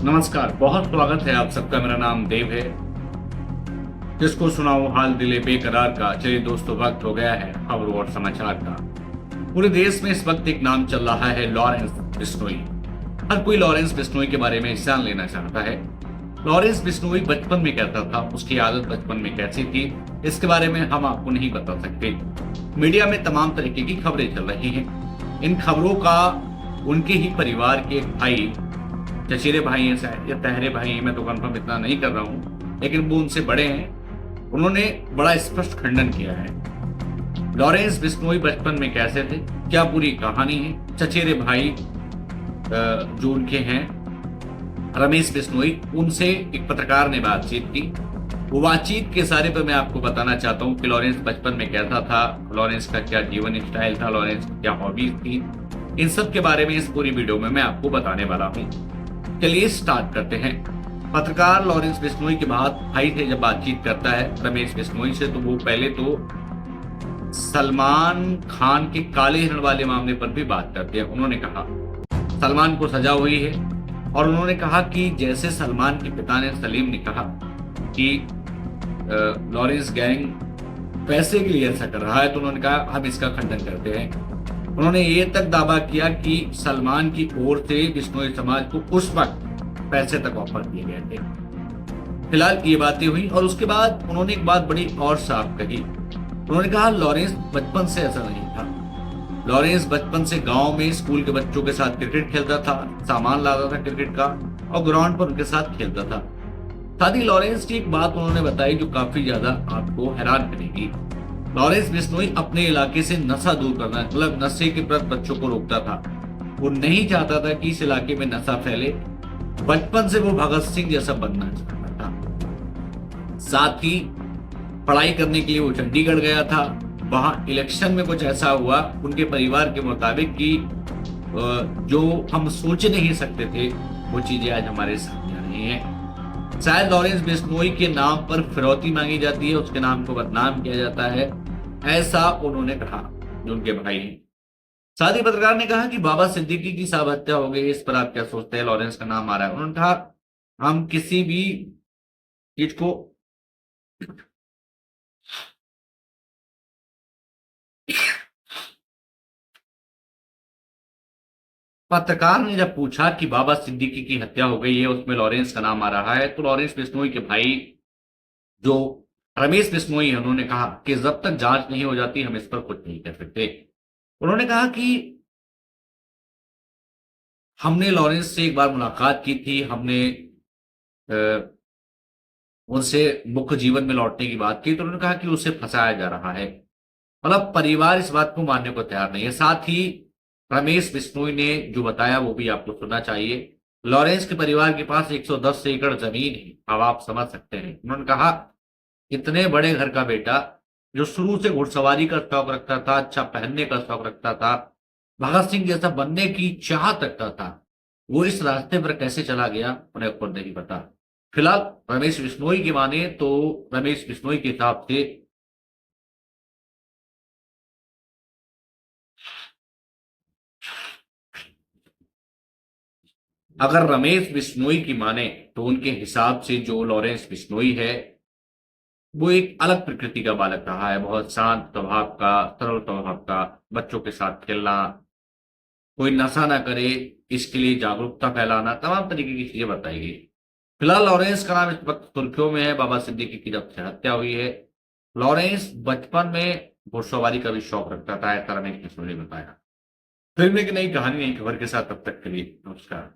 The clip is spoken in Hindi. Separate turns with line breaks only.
नमस्कार, बहुत स्वागत है आप सबका। मेरा नाम देव है। जिसको सुनाऊं हाल दिले बेकरार का। चलिए दोस्तों, वक्त हो गया है खबरों और समाचार का। पूरे देश में इस वक्त एक नाम चल रहा है, लॉरेंस बिश्नोई। हर कोई लॉरेंस बिश्नोई के बारे में जान लेना चाहता है। लॉरेंस बिश्नोई बचपन में कैसा था, उसकी आदत बचपन में कैसी थी, इसके बारे में हम आपको नहीं बता सकते। मीडिया में तमाम तरीके की खबरें चल रही हैं। इन खबरों का उनके ही परिवार के एक भाई, चचेरे भाई हैं शायद या तहरे भाई हैं, मैं तो कंफर्म इतना नहीं कर रहा हूँ, लेकिन वो उनसे बड़े हैं, उन्होंने बड़ा स्पष्ट खंडन किया है। लॉरेंस बिश्नोई बचपन में कैसे थे, क्या पूरी कहानी है। चचेरे भाई जो उनके हैं, रमेश बिश्नोई, उनसे एक पत्रकार ने बातचीत की। वो बातचीत के सारे पर मैं आपको बताना चाहता हूँ कि लॉरेंस बचपन में कैसा था, लॉरेंस का क्या जीवन स्टाइल था, लॉरेंस की क्या हॉबीज थी। इन सब के बारे में इस पूरी वीडियो में मैं आपको बताने वाला हूँ। चलिए स्टार्ट करते हैं। पत्रकार लॉरेंस बिश्नोई के बाद भाई से जब बातचीत करता है रमेश बिश्नोई से, तो वो पहले तो सलमान खान के काले हिरण वाले मामले पर भी बात करते हैं। उन्होंने कहा सलमान को सजा हुई है, और उन्होंने कहा कि जैसे सलमान के पिता ने, सलीम ने कहा कि लॉरेंस गैंग पैसे के लिए ऐसा कर रहा है, तो उन्होंने कहा हम इसका खंडन करते हैं। उन्होंने ये तक दावा किया कि सलमान की ओर से बिश्नोई समाज को उस वक्त पैसे तक ऑफर किए गए थे। फिलहाल ये बातें हुई, और उसके बाद उन्होंने एक बात बड़ी और साफ कही। उन्होंने कहा लॉरेंस बचपन से ऐसा नहीं था। लॉरेंस बचपन से गांव में स्कूल के बच्चों के साथ क्रिकेट खेलता था, सामान लाता था क्रिकेट का, और ग्राउंड पर उनके साथ खेलता था। साथ ही लॉरेंस की एक बात उन्होंने बताई जो काफी ज्यादा आपको हैरान करेगी। लॉरेंस बिश्नोई अपने इलाके से नशा दूर करना, मतलब नशे के प्रति बच्चों को रोकता था। वो नहीं चाहता था कि इस इलाके में नशा फैले। बचपन से वो भगत सिंह जैसा बनना चाहता था। साथ ही पढ़ाई करने के लिए वो चंडीगढ़ गया था। वहां इलेक्शन में कुछ ऐसा हुआ उनके परिवार के मुताबिक कि जो हम सोच नहीं सकते थे, वो चीजें आज हमारे सामने आ रही हैं। शायद लॉरेंस बिश्नोई के नाम पर फिरौती मांगी जाती है, उसके नाम को बदनाम किया जाता है, ऐसा उन्होंने कहा जो उनके भाई हैं। साथ ही पत्रकार ने कहा कि बाबा सिद्दीकी की साहब हत्या हो गई, इस पर आप क्या सोचते हैं, लॉरेंस का नाम आ रहा है। उन्होंने कहा हम किसी भी चीज को पत्रकार ने जब पूछा कि बाबा सिद्दीकी की हत्या हो गई है, उसमें लॉरेंस का नाम आ रहा है, तो लॉरेंस बिश्नोई के भाई जो रमेश बिश्नोई है, उन्होंने कहा कि जब तक जांच नहीं हो जाती हम इस पर कुछ नहीं कर सकते। उन्होंने कहा कि हमने लॉरेंस से एक बार मुलाकात की थी, हमने अ, उनसे मुख्य जीवन में लौटने की बात की, तो उन्होंने कहा कि उसे फंसाया जा रहा है। मतलब परिवार इस बात को मानने को तैयार नहीं है। साथ ही रमेश बिश्नोई ने जो बताया वो भी आपको सुनना चाहिए। लॉरेंस के परिवार के पास 110 एकड़ जमीन है, अब आप समझ सकते हैं। उन्होंने कहा इतने बड़े घर का बेटा जो शुरू से घुड़सवारी का शौक रखता था, अच्छा पहनने का शौक रखता था, भगत सिंह जैसा बनने की चाहत रखता था, वो इस रास्ते पर कैसे चला गया उन्हें खुद नहीं पता। फिलहाल रमेश बिश्नोई की माने तो रमेश बिश्नोई के हिसाब से अगर रमेश बिश्नोई की माने तो उनके हिसाब से जो लॉरेंस बिश्नोई है वो एक अलग प्रकृति का बालक रहा है। बहुत शांत स्वभाव का, सरल स्वभाव का, बच्चों के साथ खेलना, कोई नशा ना करे इसके लिए जागरूकता फैलाना, तमाम तरीके की चीजें बताई गई। फिलहाल लॉरेंस का नाम इस वक्त सुर्खियों में है, बाबा सिद्दीकी की जब से हत्या हुई है। लॉरेंस बचपन में घुड़सवारी का भी शौक रखता था, ऐसा रमेश बिश्नोई ने बताया। फिल्म की नई कहानी नई खबर के साथ, तब तक के लिए नमस्कार।